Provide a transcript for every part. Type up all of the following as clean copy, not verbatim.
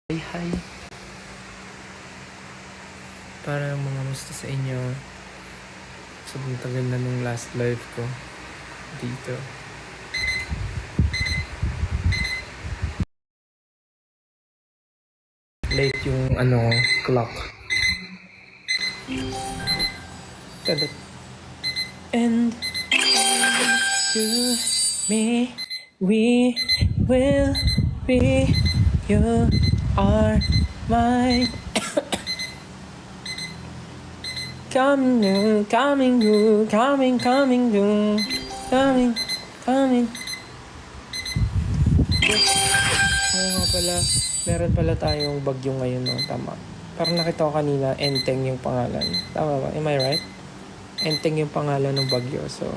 Hi, para mga musta sa inyo. Sobrang tagal na nung last live ko dito. Late yung clock. Tada. And you, me, we will be. You are my coming new, coming new, coming new, coming. Oo nga pala, meron pala tayong bagyo ngayon, no? Tama. Parang nakita ko kanina, Enteng yung pangalan. Tama ba? Am I right? Enteng yung pangalan ng bagyo. So,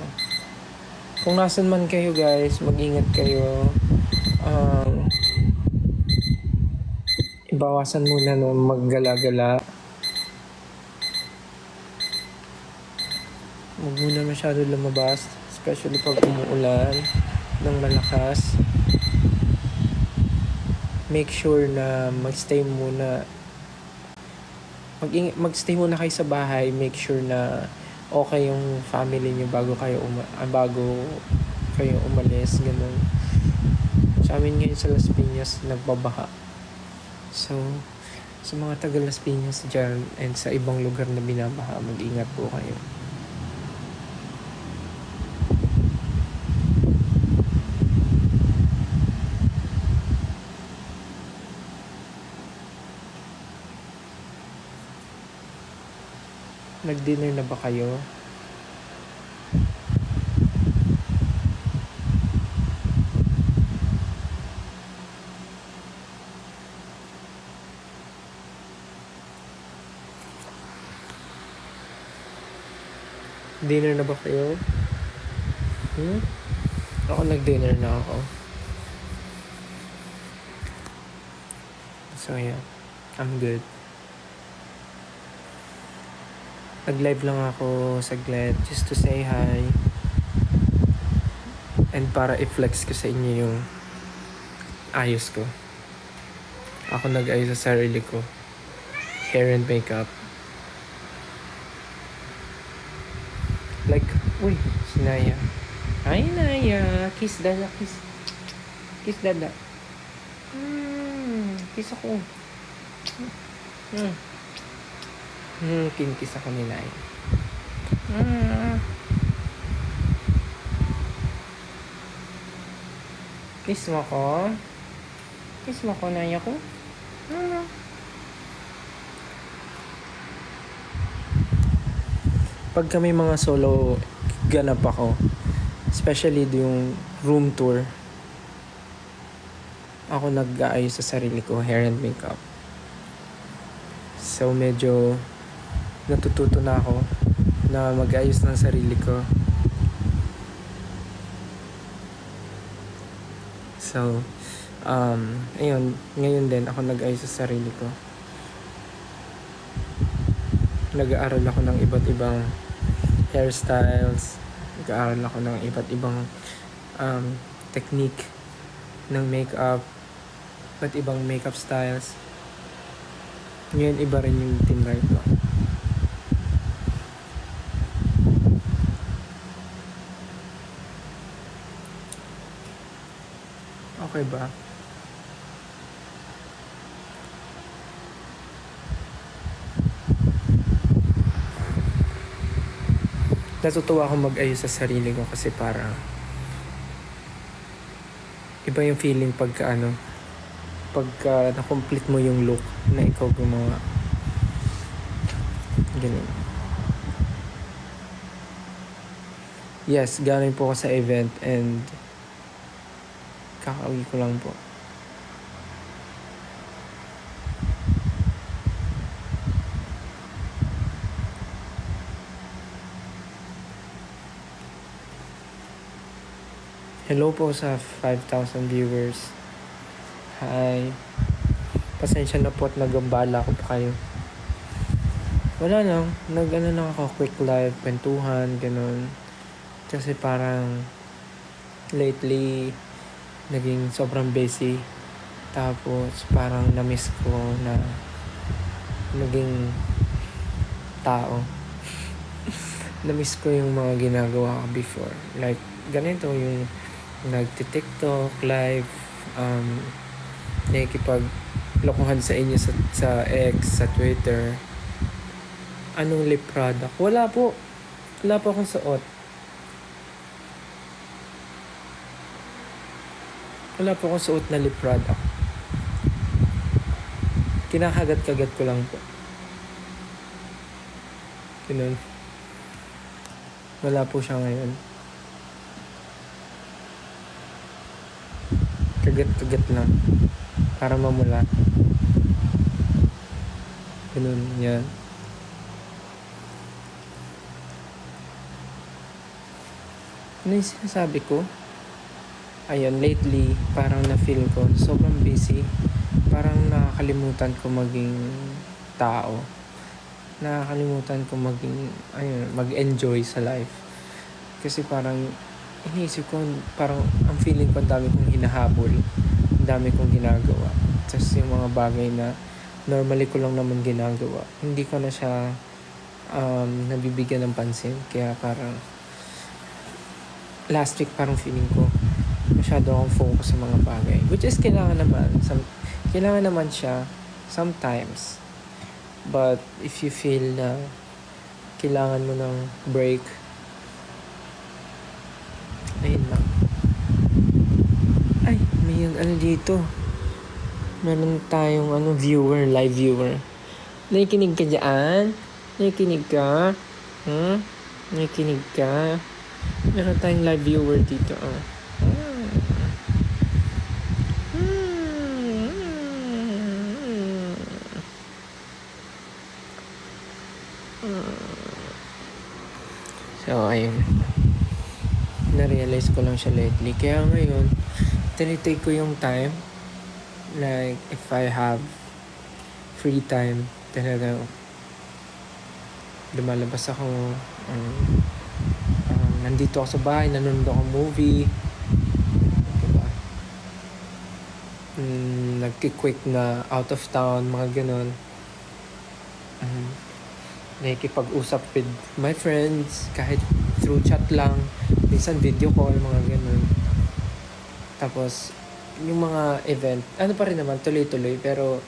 kung nasan man kayo guys, mag-ingat kayo. Ibawasan muna no, maggala-gala. Huwag muna masyado lumabas, especially pag umuulan ng malakas. Make sure na magstay muna kayo sa bahay. Make sure na okay yung family niyo bago kayo umalis, ganun. Sa amin ngayon sa Las Piñas nagbabaha. So sa mga taga Las Piñas dyan and sa ibang lugar na binabaha, mag-ingat po kayo. Nag-dinner na ba kayo? Dinner na ba kayo? Ako nag-dinner na ako. So yeah, I'm good. Nag-live lang ako saglit just to say hi. And para i-flex ko sa inyo yung ayos ko. Ako nag-ayos sa sarili ko. Hair and makeup. Like, uy, si Naya. Hi Naya, kiss dada, kiss. Kiss dada. Kiss ako. Kinkiss ako ni Naya. Kiss mo ko. Kiss mo ko, Naya ko. Pag kami mga solo ganap ako, especially yung room tour, ako nag-aayos sa sarili ko, hair and makeup. So medyo natututo na ako na mag-ayos ng sarili ko. So ayun, ngayon din ako nag-ayos sa sarili ko. Nag-aaral ako ng iba't ibang hairstyles. Nag-aaral ako ng iba't ibang technique ng makeup. Iba't ibang makeup styles. Ngayon iba rin yung tinry ko. Okay ba? Natutuwa akong mag-ayos sa sarili ko kasi parang iba yung feeling pagka na-complete mo yung look na ikaw gumawa. Ganun. Yes, galing po ako sa event and kakauwi ko lang po. Hello po sa 5,000 viewers. Hi. Pasensya na po at nagambala ko pa kayo. Wala lang. Nag-ano lang ako, quick live, kwentuhan, ganun. Kasi parang lately, naging sobrang busy Tapos parang na-miss ko na maging tao. Na-miss ko yung mga ginagawa ko before. Like, ganito yung nagti-TikTok, live, nakikipaglokohan sa inyo sa X, sa Twitter. Anong lip product? Wala po. Wala po akong suot. Wala po akong suot na lip product. Kinakagat-kagat ko lang po. Ganun. Wala po siya ngayon. Kagat-kagat lang. Para mamula. Ganun, yan. Ano yung sinasabi ko? Ayun, lately, parang na-feel ko, sobrang busy. Parang nakakalimutan ko maging tao. Nakakalimutan ko mag-enjoy sa life. Kasi parang, iniisip ko, parang ang feeling ko, ang dami kong hinahabol. Ang dami kong ginagawa. Tapos yung mga bagay na normally ko lang naman ginagawa. Hindi ko na siya nabibigyan ng pansin. Kaya parang, last week parang feeling ko, masyado akong focus sa mga bagay. Which is kailangan naman siya sometimes. But if you feel na kailangan mo ng break, ayun lang. Ay, may dito. Meron tayong live viewer. Nakikinig ka dyan? Nakikinig ka? Nakikinig ka? Meron tayong live viewer dito. So, ayun. Na-realize ko lang siya lately. Kaya ngayon, tinitake ko yung time. Like, if I have free time, talagang lumalabas ako. Nandito ako sa bahay, nanonood ako movie. Diba? Nagki-quick na out of town, mga ganun. Nakikipag-usap with my friends, kahit through chat lang, minsan video call, mga ganun. Tapos, yung mga event, pa rin naman, tuloy-tuloy, pero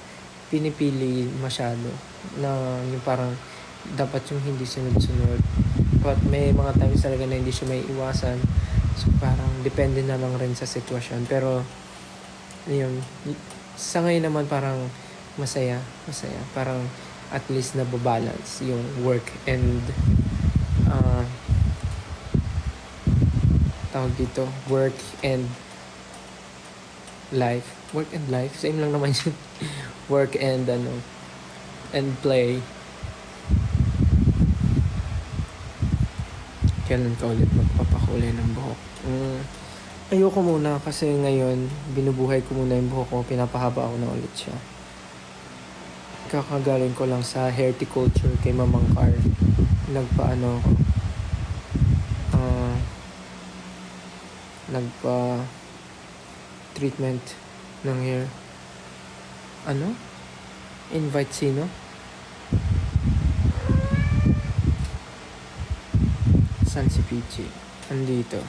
pinipili masyado na yung parang dapat yung hindi sunod-sunod. But may mga times talaga na hindi siya may iwasan. So, parang depende na lang rin sa sitwasyon. Pero, yun, sa ngayon naman parang masaya. Parang at least nababalance yung work and tawag dito, work and life. Same lang naman yun. Work and and play. Kailan ka ulit magpapakulay ng buhok? Ayoko muna kasi ngayon binubuhay ko muna yung buhok ko, pinapahaba ako na ulit siya. Kakagaling ko lang sa horticulture kay Mamang Car. Nagpa treatment ng hair. Invite sino? San si Pichi? Andito.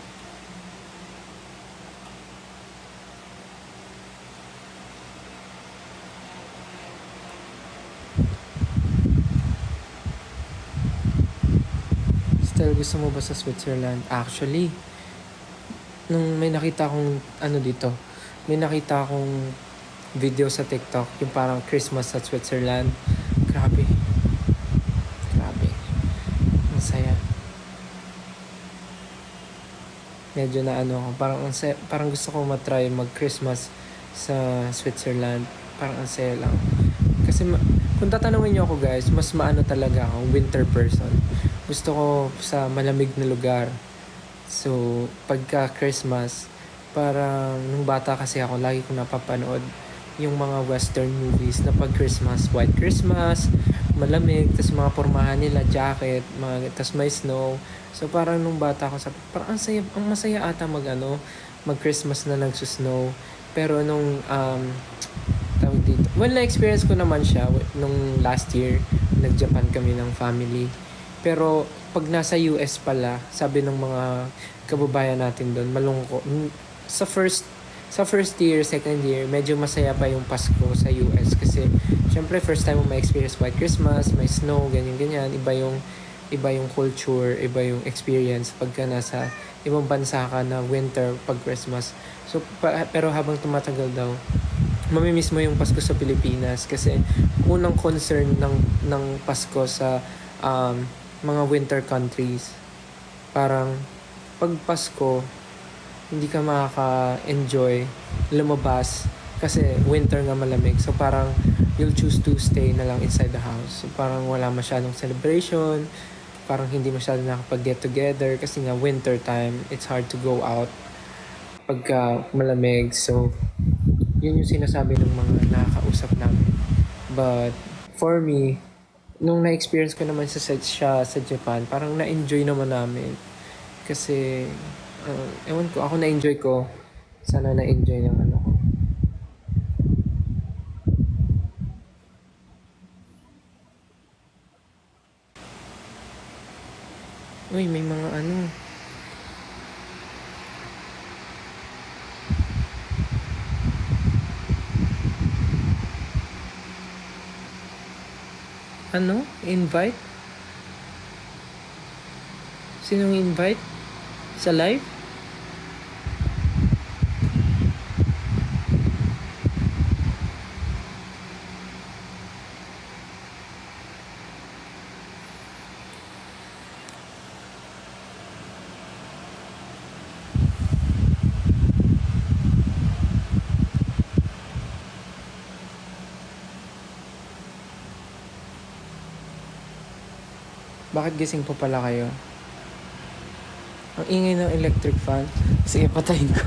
Still, gusto mo ba sa Switzerland? Actually, nung may nakita akong may nakita akong video sa TikTok, yung parang Christmas sa Switzerland. Grabe. Ang saya. Medyo na parang gusto ko matry mag-Christmas sa Switzerland. Parang ang saya lang. Kasi kung tatanungin niyo ako guys, mas talaga ako, winter person. Gusto ko sa malamig na lugar. So, pagka Christmas, parang nung bata kasi ako, lagi ko napapanood yung mga western movies na pag Christmas, White Christmas, malamig, tas mga pormahan nila, jacket, tas may snow. So, parang nung bata ako, parang ang masaya ata mag Christmas na nagsusnow. Pero nung tawag dito, well, na-experience ko naman siya nung last year. Nag-Japan kami ng family. Pero pag nasa US pala, sabi ng mga kababayan natin doon, malungkot. Sa first sa first year, second year, medyo masaya pa yung Pasko sa US kasi syempre first time mo ma-experience White Christmas, may snow, ganyan-ganyan, iba yung culture, iba yung experience pagka nasa ibang bansa ka na winter pag Christmas. So pero habang tumatagal daw, mamimiss mo yung Pasko sa Pilipinas kasi unang concern ng Pasko sa um, mga winter countries, parang pag Pasko hindi ka makaka-enjoy lumabas kasi winter nga malamig. So parang you'll choose to stay na lang inside the house. So parang wala masyadong celebration, parang hindi masyadong nakapag-get together kasi nga winter time, it's hard to go out pagka malamig. So yun yung sinasabi ng mga nakakausap namin. But for me, nung na-experience ko naman siya sa Japan, parang na-enjoy naman namin. Kasi, ewan ko, ako na-enjoy ko. Sana na-enjoy ng ano ko. Uy, may mga ano. Ano? Invite? Sinong invite? Sa live? Bakit gising pa pala kayo? Ang ingay ng electric fan. Sige, patayin ko.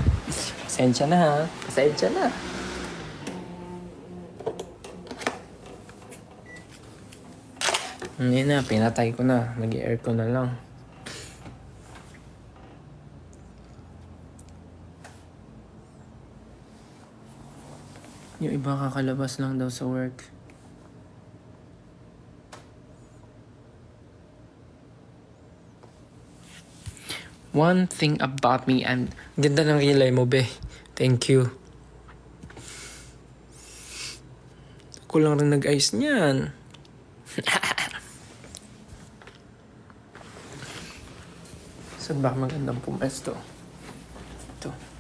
Pasensya na ha. Pasensya na. Hindi na, pinatay ko na. Nag-aircon na lang. Yung iba kakalabas lang daw sa work. One thing about me, ganda ng kilay mo, be. Thank you. Ako lang rin nag-ayos niyan. Saan ba magandang pumesto? Ito.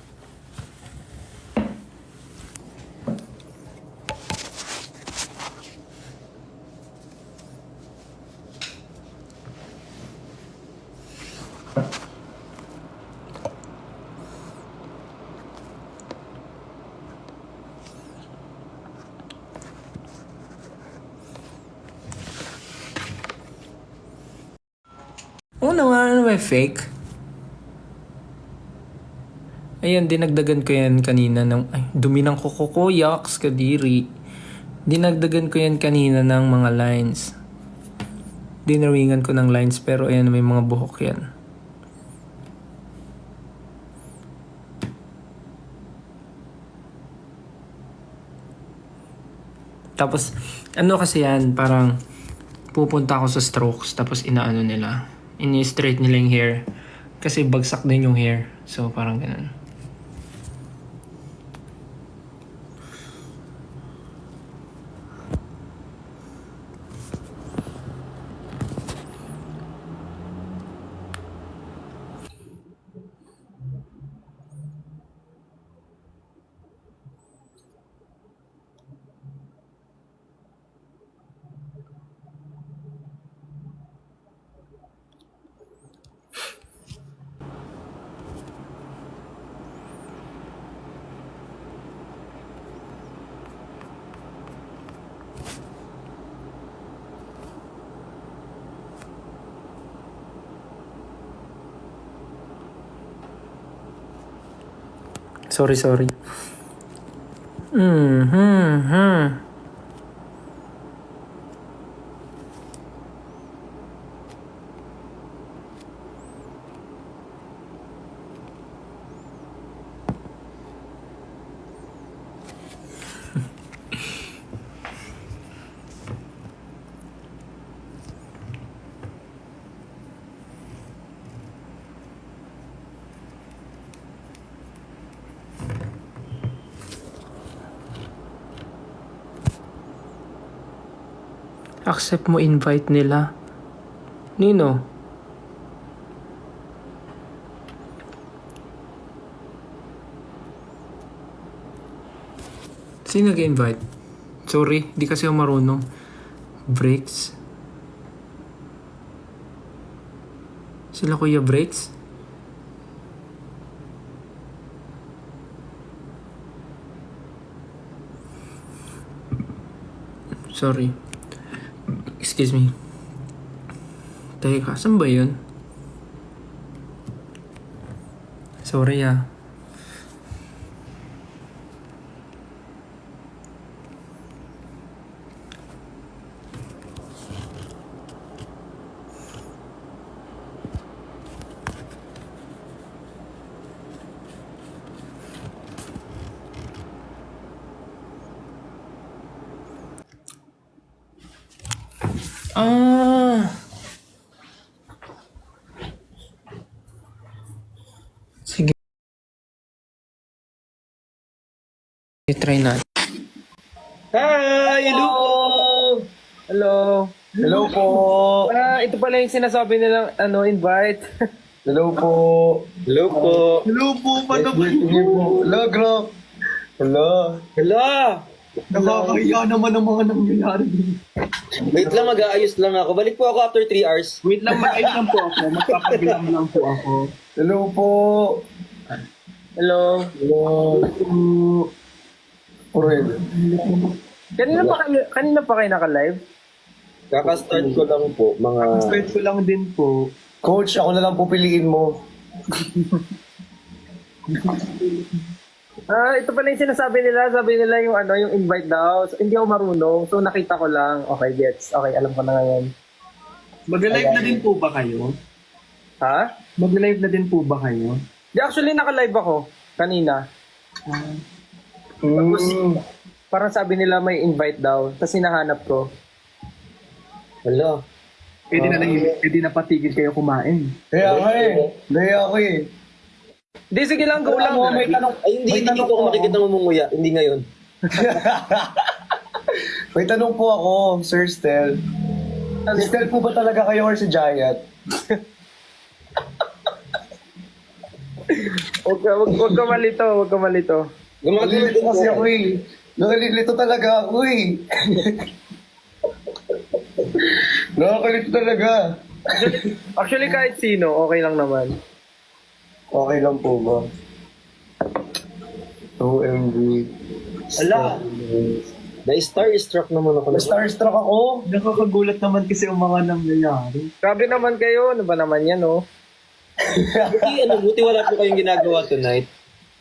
Oo naman, ano ba fake? Ayan, dinagdagan ko yan kanina ng... Ay, dumi ng kuko ko, yaks, kadiri. Dinagdagan ko yan kanina ng mga lines. Dinaringan ko ng lines pero ayan, may mga buhok yan. Tapos, ano kasi yan, parang pupunta ako sa strokes tapos inaano nila. Ini-straight nila yung hair. Kasi bagsak din yung hair. So, parang ganun. Sorry. Accept mo invite nila. Nino? Sino nag-invite? Sorry, di kasi ako marunong. Breaks? Sila Kuya Breaks? Sorry. Excuse me. Teka, saan ba yun? Sorry ah. Ah! Sige. I-try natin. Hi! Hello po! Hello. Hello po! Ito pala yung sinasabi nilang invite. Hello po! Hello po! Hello po! Paano ba po? Hello, Gro! Hello! Hala! Nakakahiya naman ang mga nangyayari. Wait lang, mag-aayos lang ako. Balik po ako after 3 hours. Wait lang, mag-ayos lang po ako. Magpapabilang lang po ako. Hello po! Hello. Hello! Purel. Kanina pa kayo naka-live? Kaka-start ko lang po, mga... Start ko lang din po. Coach, ako na lang pupiliin mo. Ito pala yung sinasabi nila. Sabi nila yung invite daw. So, hindi ako marunong. So, nakita ko lang. Okay, gets. Okay, alam ko na ngayon. Mag-live na din po ba kayo? Ha? Mag-live na din po ba kayo? Di, actually, naka-live ako. Kanina. Tapos, parang sabi nila may invite daw. Tapos, hinahanap ko. Hala. Pwede na patigil kayo kumain. Kaya nga eh. Kaya ako eh. Di, sige lang. Go lang. May tanong. Ay, hindi ko ako makikita mamunguya. Hindi ngayon. May tanong po ako, Sir Stel. Si Stel po ba talaga kayo or si Giant? Huwag ka malito. Huwag ka malito. Gumagano Nalilito din kasi po. ako eh. Nalilito talaga ako eh. Nakakalito talaga. Actually, kahit sino, okay lang naman. Okay lang po ba? OMG. Hala. Na-starstruck naman ako. Starstruck ako. Nakakagulat naman kasi ang mga nangyayari. Grabe naman kayo. Ano ba naman yan, oh? Buti wala po kayong ginagawa tonight.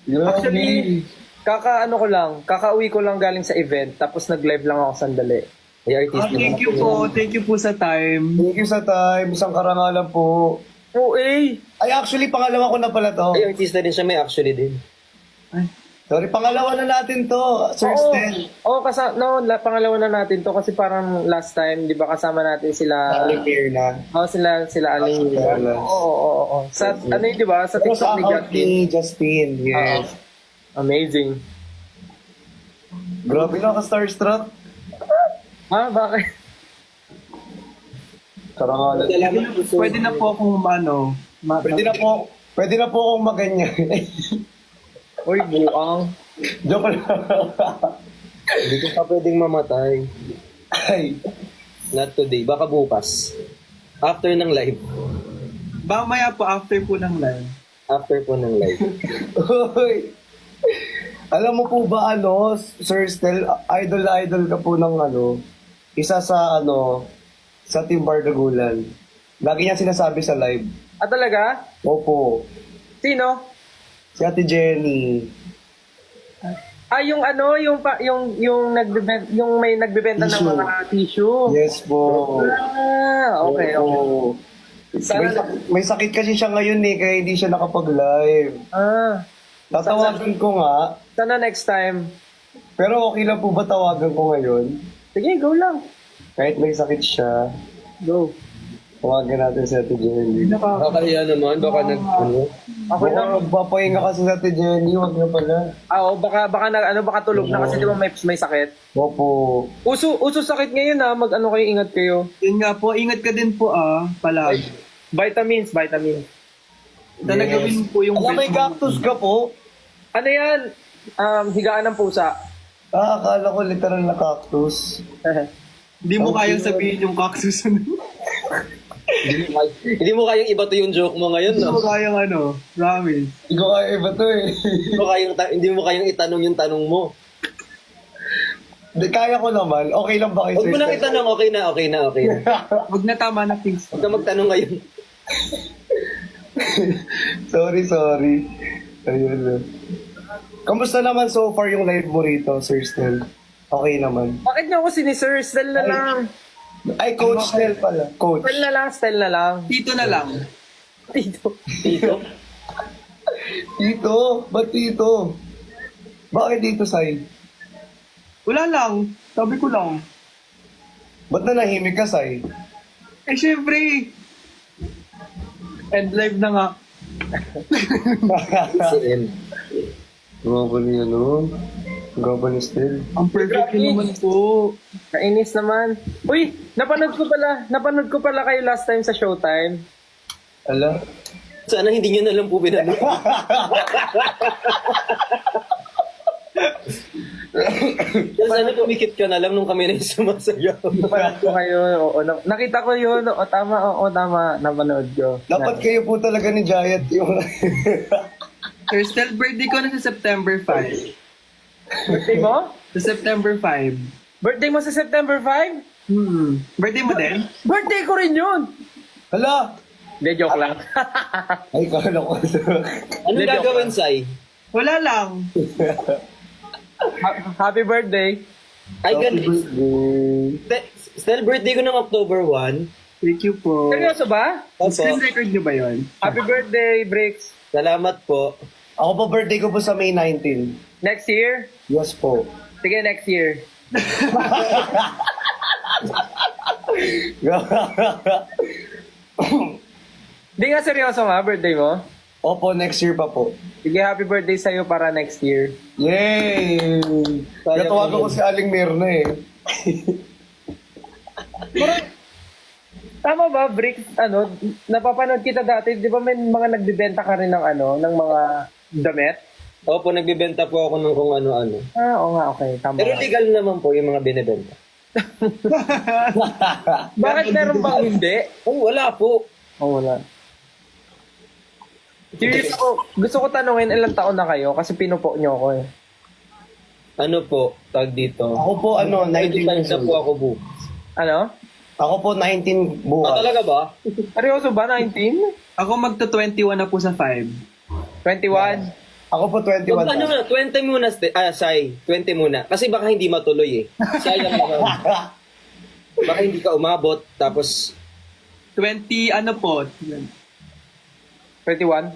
Actually, kakauwi ko lang galing sa event, tapos nag-live lang ako sandali. Ay, artist Thank you po. Thank you po sa time. Thank you sa time. Isang karangalan po. Oo, eh. Ay, actually, pangalawa ko na pala to. Ay, artista din siya. May actually din. Sorry, pangalawa na natin to, Sir Stel. Pangalawa na natin to kasi parang last time, 'di ba kasama natin sila Prepare na. sila Aling Mira. Yes. Oo. Sa ano 'di ba? Sa Pero TikTok sa ni account Justin. ni Justin, yes. Amazing. Grabe na ka-starstruck. Bakit? Karangalan. Salamat po. Pwede na po akong Pwede na po akong maganyan. Uy, buang. Joke lang. Hindi ko pa pwedeng mamatay. Ay. Not today. Baka bukas. After ng live. Mamaya po after po ng live. After po ng live. Uy. Alam mo po ba Sir Stel, idol ka po ng isa sa sa Team Bardagulan. Lagi niya sinasabi sa live. Talaga? Opo. Sino? Si Ate Jenny. Yung may nagbebenta ng Tissue. mga tissue. Yes po. Okay. Opo. May sakit kasi siya ngayon kaya hindi siya nakapag-live. Tatawagan ko nga. Sana next time. Pero okay lang po ba tawagan ko ngayon? Sige, go lang. Kahit may sakit siya. Go. Tawagan natin si Ate Jenny. Nakakahiya naman, baka ano. Ako lang. Magpapahinga kasi si Ate Jenny, wag na pala. Oo, baka tulog na kasi di ba may sakit. Opo. Uso sakit ngayon mag-ano kayo, ingat kayo. Yun nga po, ingat ka din po palagi. Vitamins. Talagawin po yung Alam, may cactus ka po? Ano yan? Higaan ng pusa. Akala ko literal na cactus. Hindi mo kayang sabihin yung cactus. Hindi mo kayang iba to yung joke mo ngayon, Hindi mo no? kayang promise. Hindi ko kaya iba to eh. Hindi mo kayang itanong yung tanong mo. Di, kaya ko naman. Okay lang ba kayo? Huwag mo nang itanong, okay na. Huwag na tama na things. Huwag ka magtanong ngayon. Sorry. Ayun lang. Kamusta naman so far yung live mo rito, Sir Stel? Okay naman. Bakit niyo ako sinisir? Style na lang. Ay, Coach Stel pala. Coach. Style na lang. Dito na lang. Tito. Tito? Ba't Tito? Bakit dito, Sai? Wala lang. Sabi ko lang. Ba't nanahimik ka, Sai? Eh, syempre. End live na nga. Si M. Gaba ni Gaba ni Stel. Ang perfect yun naman po. Kainis naman. Uy, napanood ko pala kayo last time sa Showtime. Ala? Sana hindi nyo na lang po pinanood. Sana pumikit ka na lang nung kami na yung sumasayaw. Napanood ko kayo. Nakita ko yun. Tama. Napanood ko. Dapat kayo po talaga ni Giant yung... Sir Stel, birthday ko na sa September 5. Birthday mo? Sa September 5. Birthday mo sa September 5? Birthday mo din? Birthday ko rin yun! Hala! Hindi, joke lang. Ay, kala ko. Anong gagawin, Sai? Wala lang. Happy birthday. Ay, ganun. Still birthday ko ng October 1. Thank you po. Seryoso ba? Opo. Screen record nyo ba yun? Happy birthday, Bricks. Salamat po. Ako po birthday ko po sa May 19. Next year? Yes po. Sige, next year. Di nga seryoso nga, birthday mo? Opo, next year pa po. Sige, happy birthday sa'yo para next year. Yay! Natawagan ko si Aling Mirna eh. Tama ba, Bricks? Napapanood kita dati, di ba may mga nagbibenta ka rin ng ng mga damit? Opo, nagbibenta po ako ng kung ano-ano. Oo nga, okay. Tama. Pero legal naman po yung mga binibenta. Bakit meron bang hindi? Oh, wala po. Oh, wala. Curious ako, gusto ko tanungin ilang taon na kayo kasi pinupo nyo ako eh. Ano po, tag dito? Ako po 19 times years na po old. ako bu. Ano? Ako po 19 Ah, buwan. talaga ba? Seryoso ba? 19? Ako magto-21 na po sa 5. 21? Ako po 21. Ano na, 20 muna, Sai. 20 muna. Kasi baka hindi matuloy eh. Sayang naman. Baka hindi ka umabot, tapos 20 ano po? 21?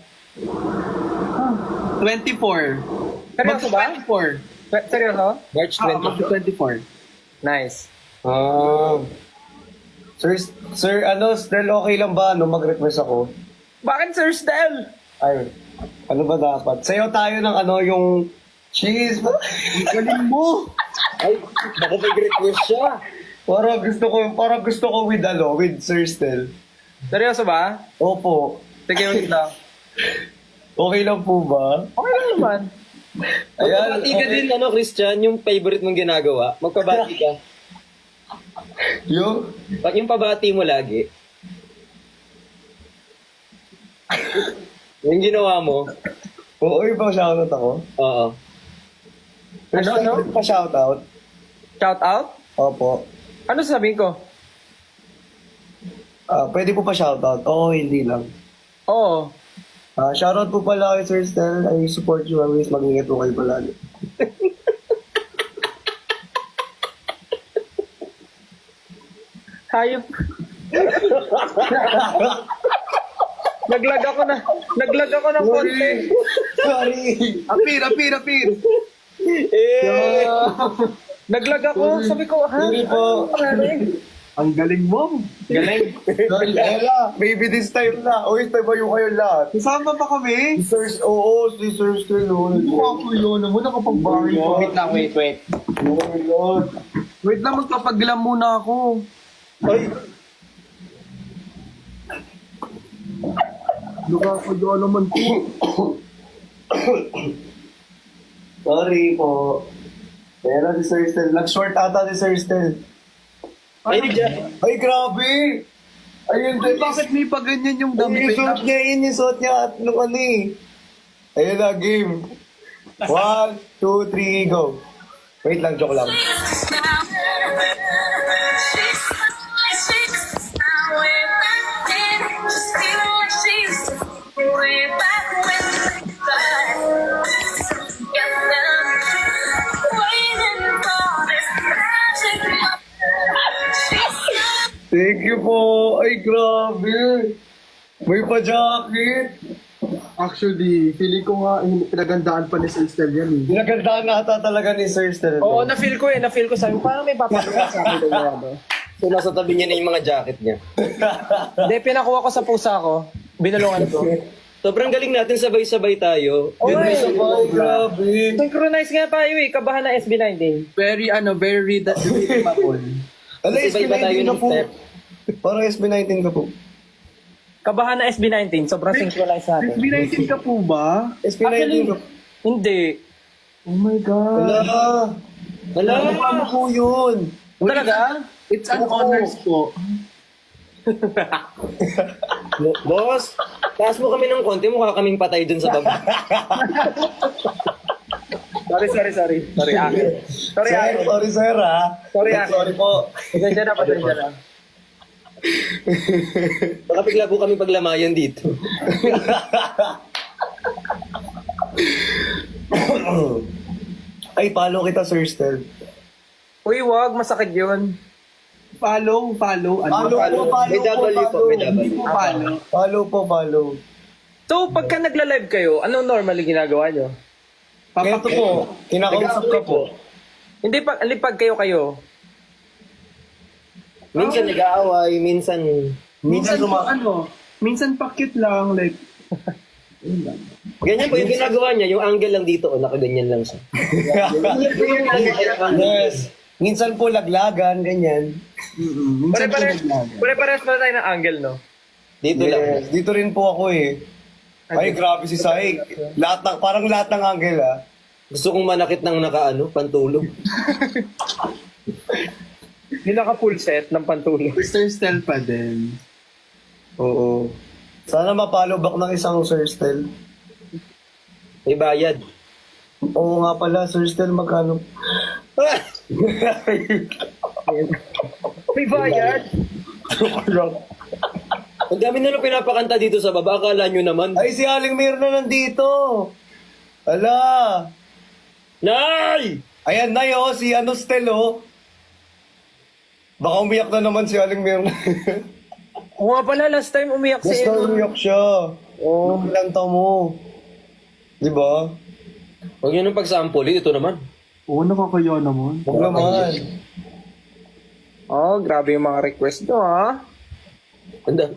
24. Seryoso ba? 24. Seryoso? March 20. Magto-24. Nice. Ah. Sir, Stel, okay lang ba mag-request ako? Bakit Sir Stel? Ay, ano ba dapat? Sayo tayo ng yung cheese. Galing mo! Ay, baka may request siya. Parang gusto ko with Sir Stel. Seryoso ba? Opo. Sige, wait lang. Okay lang po ba? Okay lang naman. Magpabati ka din, Christian, yung favorite mong ginagawa. Magpabati ka. Pag yung pabati mo lagi, yung ginawa mo, Oo, pa-shoutout ako. oo. Ano? Pa-shoutout? Shout out? Opo. Ano sabihin ko? Pwede po pa-shoutout? Oo, hindi lang. Oo. Shoutout po pala kay Sir Stel. I support you always. Mag-ingat po kayo palagi. Hayop. Naglag ako ng konti. Sorry. Apir! Eh! Naglag ako. Sabi ko, ha? Sorry po. Ano nangyari? Ang galing mo. Galing. Ella, maybe this time na. Uy, tayo kayo lahat. Kasama pa kami. Oo, si Sir Stel. Mukha ko yun. Ano mo nakapagbahay pa. Wait lang, wait. Oh my God. Wait lang, magpapaglam muna ako. Ay, Nakakagawa naman po. sorry po. Pero si Sir Stel, nag-short ata si Sir Stel. Ay, di dyan. Ay, grabe! Ayun, Ay, bakit may pa ganyan yung Yung damit? suot niya, yun yung suot niya at nung ano eh. Ayun na, game. 1, 2, 3, go. Wait lang, joke lang. Thank you po. Ay, grabe. May pa-jacket. Actually, feeling ko nga pinagandaan pa ni Sir Stel yan eh. Pinagandaan na ata talaga ni Sir Stel. Oo, na-feel ko. Sabi ko, parang may papagawa sa akin. So, nasa tabi niya na yung mga jacket niya. Hindi, pinakuha ko sa pusa ko. Binulungan ko. Sobrang galing natin, sabay-sabay tayo. Oh, Yun, ay, Ay, grabe. Synchronize nga tayo eh. Kabahan na SB19. Very redeemable. Ano, Kasi iba tayo SB19 ka ng po. step. Parang SB19 ka po. Kabahan na SB19. Sobrang synchronize natin. SB19 ka po ba? SB19 ka po. Hindi. Oh my God. Wala. Wala. Ano po yun? Talaga? It's an honors po. Boss, taas mo kami ng konti, mukha kaming patay dun sa baba. Sorry. Sorry, akin. Sorry, akin. Sorry, sir, ha? Sorry, akin. Sorry po. Pasensya na. Baka bigla po kami paglamayan dito. Ay, follow kita, Sir Stel. Uy, wag. Masakit yun. Follow. Follow May W po, may W. Follow. So, pagka nagla-live kayo, anong normally ginagawa nyo? Ito po, kinakausap ka po. Hindi pag kayo. Minsan nag-aaway, minsan... Minsan Minsan pakit lang, like, Ganyan po yung ginagawa niya, yung angle lang dito, nakaganyan lang siya. Yes. Minsan po laglagan, ganyan. minsan Pare-pares na tayo ng angle, no? Dito lang. Yes. Dito rin po ako eh. Ay, grabe si Sai. Parang lahat ng angle, ah. Gusto kong manakit ng pantulog. Hindi naka-full set ng pantulog. Sir Stel pa din. Oo. Sana ma-follow back ng isang Sir Stel. May bayad. Oo nga pala, Sir Stel, magkano? May bayad. Ang dami na nung pinapakanta dito sa baba, akala nyo naman. Ay, si Aling Mir na nandito. Ala. Nay! Ayan na yo, si Stel, oh. Baka umiyak na naman si Aling Mir. Oo nga pala, last time umiyak si Basta Edo. umiyak siya. Oo, lanta mo. Di ba? Huwag nyo nung pagsample, ito naman. Oo, nakakaya naman. Huwag naman. Oh, grabe yung mga request nyo, ha? Anda,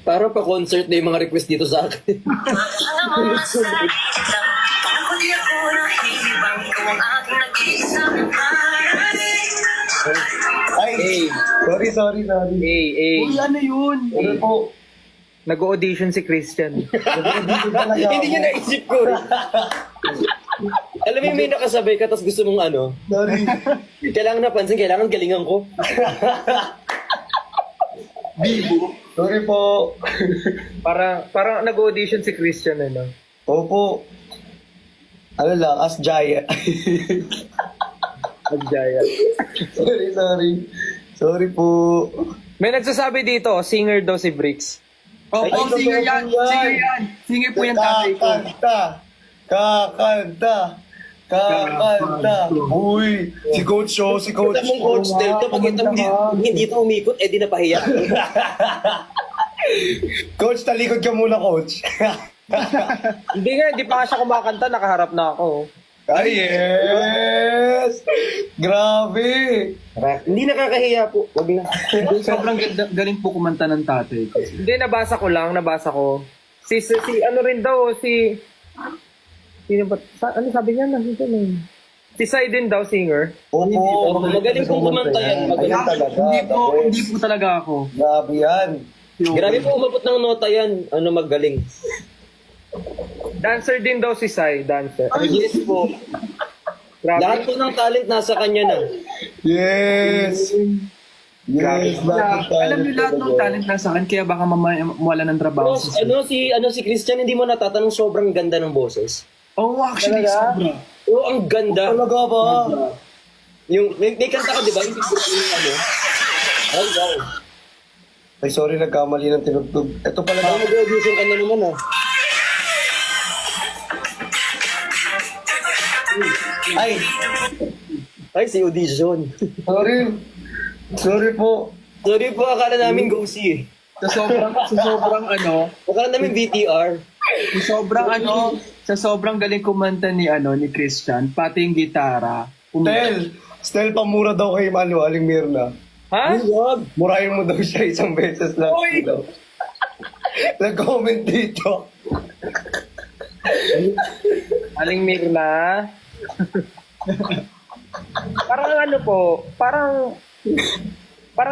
parang pa-concert na yung mga request dito sa akin. Ay, sorry. Hey. Uy, ano yun? Ano po? Nag-audition si Christian. Hindi nyo naisip ko. Alam mo yung may nakasabay ka, tapos gusto mong Sorry. kailangan napansin, kailangan galingan ko. Bibo. Sorry po. Parang nag-audition si Christian, no? Opo. Ano lang, as Jaya. Nagjaya. Sorry po. May nagsasabi dito, singer daw si Bricks. Oo, singer yan. Singer po yan tatay ko. Kakanta. Uy, si Coach oh, si Coach. Kita mong coach Del to, pag hindi ito umikot, di napahiya. Coach, talikod ka muna, Coach. Hindi pa nga siya kumakanta, nakaharap na ako. Ay, yes! Grabe! Hindi nakakahiya po. Wag na. Sobrang galing po kumanta ng tatay ko. Hindi, nabasa ko. Si ano rin daw, sino ba, ano sabi niya? Si Sai din daw, singer. Opo. Magaling pong kumanta yan. Ayan talaga. Hindi po talaga ako. Grabe yan. Grabe po umabot ng nota yan. Ano magaling. Dancer din daw si Sai, dancer. Yes po. Grabe. Lahat po ng talent nasa kanya na. Yes! Yes, Alam niyo lahat ng talent nasa akin, kaya baka mamaya mawala ng trabaho. Si Christian, hindi mo natatanong sobrang ganda ng boses. Oh, actually, sobra. Oo, ang ganda. Talaga ba? Yung, may kanta ka, di ba? Yung ano? Ay, wow. Ay, sorry, nagkamali ng tinugtog. Ito pala Baka na. mag-audition ka na naman, ah. Ay, si audition. Sorry. Sorry po. Sorry po, akala namin go-see eh. Sa sobrang ano, Akala namin VTR. sa sobrang galing kumanta ni Christian, pati yung gitara. Stel, pamura daw kay Aling Mirna. Ha? Wag. Murahin mo daw siya isang beses lang. Daw. Nag-comment dito. Aling Mirna. Parang ano po, parang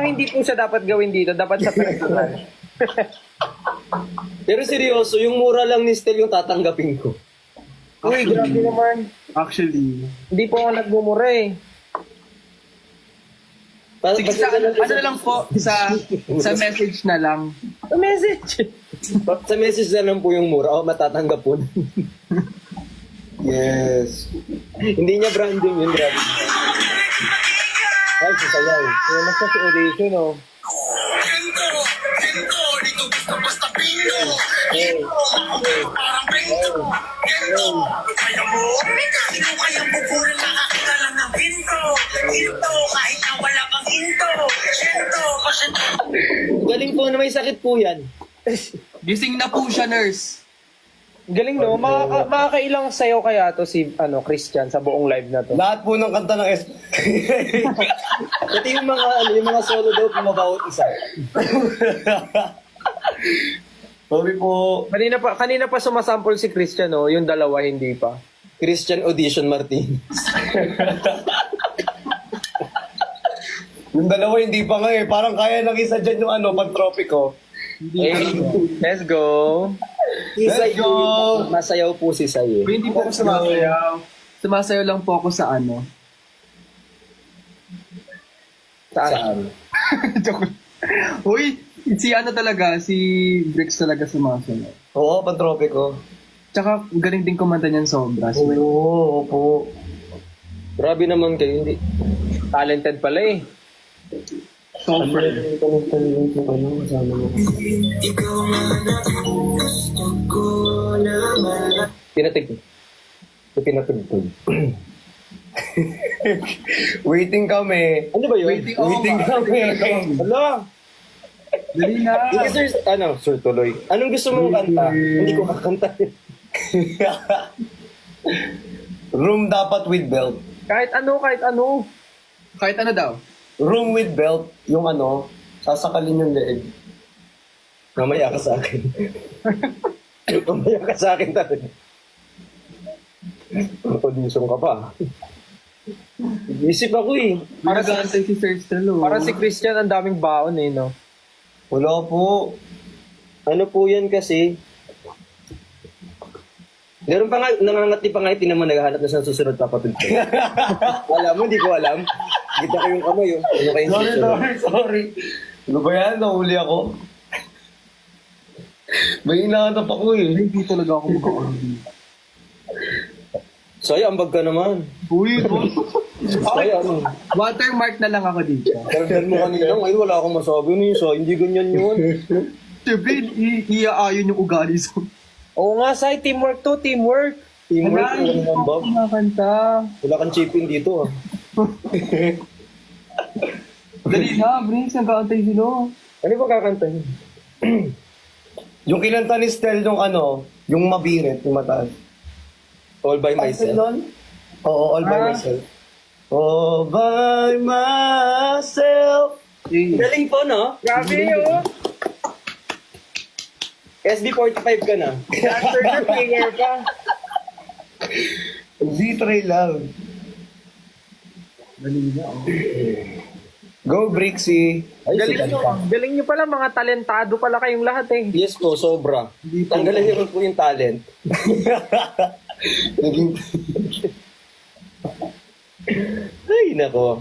hindi po siya dapat gawin dito, dapat sa personal. Pero seryoso, yung mura lang ni Stel yung tatanggapin ko. Uy, grabe naman. Actually. Hindi po ako nagmumura eh. Sige, ano na lang po, sa message na lang. A message. Sa message na lang po yung mura. Oh, matatanggap po. Yes. Hindi niya branding yun, grabe. Ay, sasayaw. Kaya nasa si audition oh. Galing po na may sakit po yan. Gising na po siya, nurse. Galing no, makakailang sayaw kaya to si Christian sa buong live na to. Lahat po ng kanta ng Pati yung mga solo daw pumabawat isa. Sorry po. Kanina pa sumasample si Christian no, yung dalawa hindi pa. Christian Audition Martinez. Yung dalawa hindi pa nga eh. Parang kaya ng isa dyan yung pantropiko. Let's go. Si Let's Sai, go! masayaw po si Sai. Pero hindi po ako sumasayaw. Sumasayaw lang po ako sa Saan? Joke. Uy, si Bricks talaga sumasayaw. Oo, pantropiko. Tsaka galing din kumanta niyan sobra. Oo, opo. Grabe naman kayo, hindi. Talented pala eh. Super. Pinatig. Pinatugtog. Waiting kami. Ano ba yun? Waiting kami. Ano? Dali na. Sige, sir, sir, tuloy. Anong gusto mong kanta? Hindi ko kakanta. Room dapat with belt. Kahit ano. Kahit ano daw. Room with belt, yung sasakalin yung leeg. Mamaya ka sa akin. Mamaya ka sa akin talaga. Audition ka pa. Isip ako eh. Para gantay si Sir Stelo. Parang si Christian ang daming baon eh no. Wala po. Ano po yan kasi? Meron pa nga, nangangati pa nga, naman naghahanap na sa susunod papatid ko. Alam mo, hindi ko alam. Kita ko yung kamay, yung ano kayong susunod. Sorry. Ano ba yan? Nahuli ako. May inahanap ako eh. Hindi talaga ako mag-audition. Saya, ambag ka naman. Uy, Saya, ano? watermark na lang ako dito. Kaya mo kanina, ngayon wala akong masabi niyo. So, hindi ganyan yun. Siyempre, iaayon yung ugali sa... Oo nga, Sai, teamwork to, teamwork. Teamwork, Wala, wala nang ambag. kumakanta. Wala kang chipping dito, ah. Dali na, Brings, nag-aantay sila. Ano ba kakantahin? Yung kinanta ni Stel yung yung mabirit, yung mataas. All by myself. Nun? Oo, all by myself. All by myself. Galing po, no? Grabe yun. SB45 ka na. Dancer na, singer pa. Z-tray lang. Go, Brixie. Galing nyo pala, mga talentado pala kayong lahat eh. Yes po, sobra. Tanggalin niyo po yung talent. Naging... Ay, nako.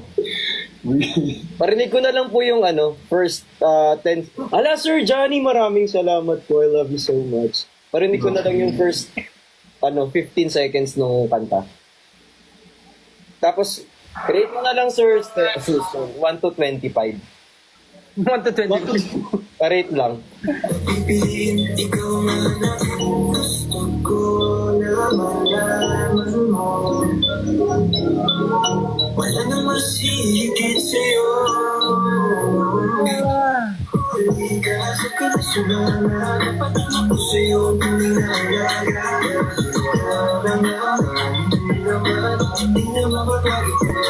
Parinig ko na lang po yung first 10. Ala, Sir Johnny, maraming salamat po. I love you so much. Parinig ko na lang yung first 15 seconds ng kanta. Tapos, rate mo na lang, Sir, 1 to 25. 1 to 20. Pa-rate lang. Wala na mas hihigit sa'yo. Kasi ka na sumama, dapat ako sa'yo pinangalaga. Hindi na mapapagod ka.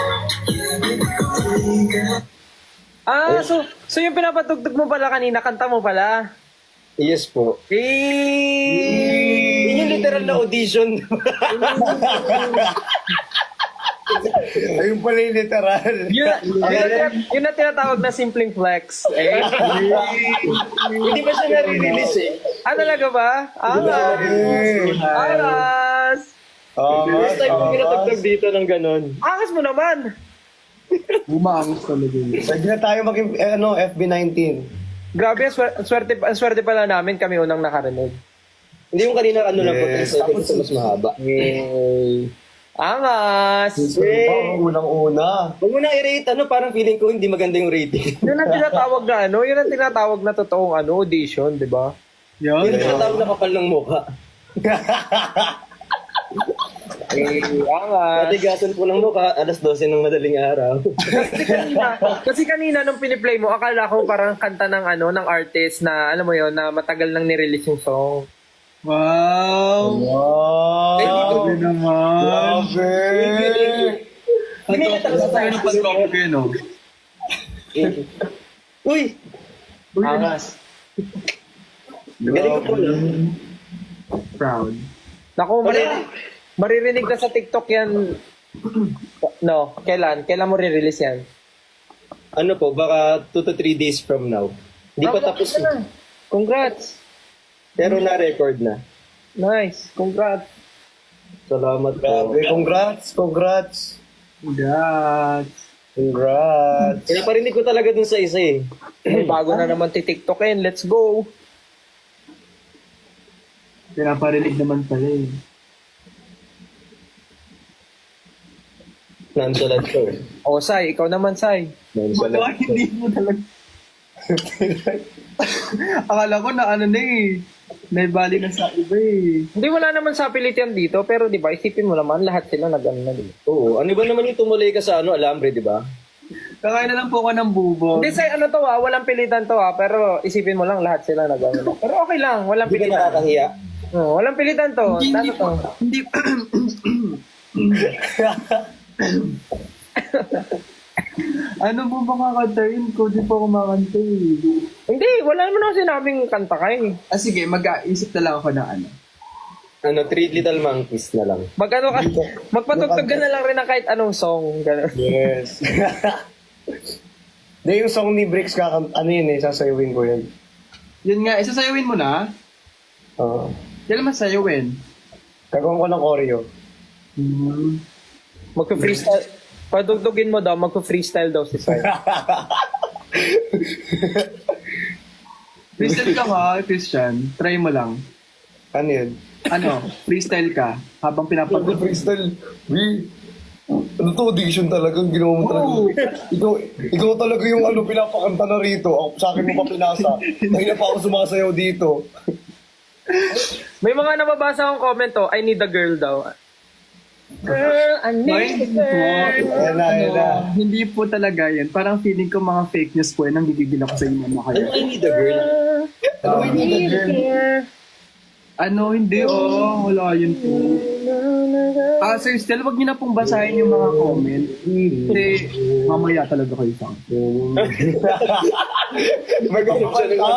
Hindi ko talaga. So yung pinapatugtog mo pala kanina, kanta mo pala. Yes po. Yun yung literal na audition. Ayun pala yung literal. Yun na tinatawag na simpleng flex. Eh. Hindi pa siya nare-release eh. Talaga ba? Angas! Angas! First time ko pinatugtog dito ng ganon. Angas mo naman! Bumaangos talaga yun. Pwede na tayo maging FB19. Grabe, ang swerte pala namin, kami unang nakarinig. Hindi yung kanina lang po, 10 Yes. seconds sa mas mahaba. Yay! Angas! Unang-una. Huwag mo na i-rate, parang feeling ko hindi maganda yung rating. Yun ang tinatawag na yun ang tinatawag na totoong audition, di ba? Yun ang tinatawag na kapal ng mukha. Angas! Matigasan po ng mukha, 12:00 ng madaling araw. Kasi kanina nung piniplay mo, akala ko parang kanta ng ng artist na, alam mo yon na matagal nang nirelease yung song. Wow! Wow! Grabe naman! Grabe! Sa tayo ng pag-copy kayo, no? Uy! Angas. Galing ko po lang. Proud. Naku, maririnig na sa TikTok yan. No, kailan? Kailan mo re-release yan? Baka 2 to 3 days from now. Hindi pa tapos. Congrats! Pero na-record na. Nice! Congrats! Salamat po. Grabe, congrats! Congrats! Congrats! Kaya parinig ko talaga dun sa isa eh. May bago na naman TikTokin. Let's go! Pinaparinig naman pala eh. Nonchalant ko. O, Sai. Ikaw naman, Sai. Nonchalant. Hindi mo talaga. Akala ko na naibali na sa iba eh. Hindi, wala naman sa yan dito. Pero di ba, isipin mo naman, lahat sila nag-ano na dito. Oo. Ano ba naman yung tumuloy ka sa alambre, di ba? Kakain na lang po ako ng bubog. Hindi, Sai, walang pilitan to pero isipin mo lang, lahat sila nag-ano na. Pero okay lang, walang Hindi ka pilitan. nakakahiya. Walang pilitan to. Hindi Ano to? Hindi. Ano po ba kakantayin ko? Di pa ako makanta eh. Hindi, wala naman ako sinabing kanta kayo. Sige, mag-aisip na lang ako ng ano. 3 Little Monkeys na lang. Magpatugtog ka na lang rin ng kahit anong song. Ganun. Yes. Hindi, yung song ni Bricks, sasayawin ko yun. Yun nga, isasayawin mo na. Oo. Kailan masayawin? Gagawin ko ng choreo. Magpa-freestyle. Padugtugin mo daw, magpa-freestyle daw si Sai. Freestyle ka ha, Christian. Try mo lang. Ano yun? Freestyle ka habang pinapag... Freestyle. Ano to, audition talaga, ang ginawa mo talaga. Ikaw talaga yung pinapakanta na rito. Ako, sa akin mo pa pinasa. Mahina pa ako sumasayaw dito. May mga nababasa akong comment I need a girl daw. Girl, I need a girl. Ayan na. Hindi po talaga yan. Parang feeling ko mga fake news po yan. Ang gigigil ako sa inyo na kayo. I need a girl. I need a girl. Hindi. Wala yun po. Sir Stel, wag niyo na pong basahin yung mga comment. Kasi mamaya talaga kayo sa akin. May Siya nung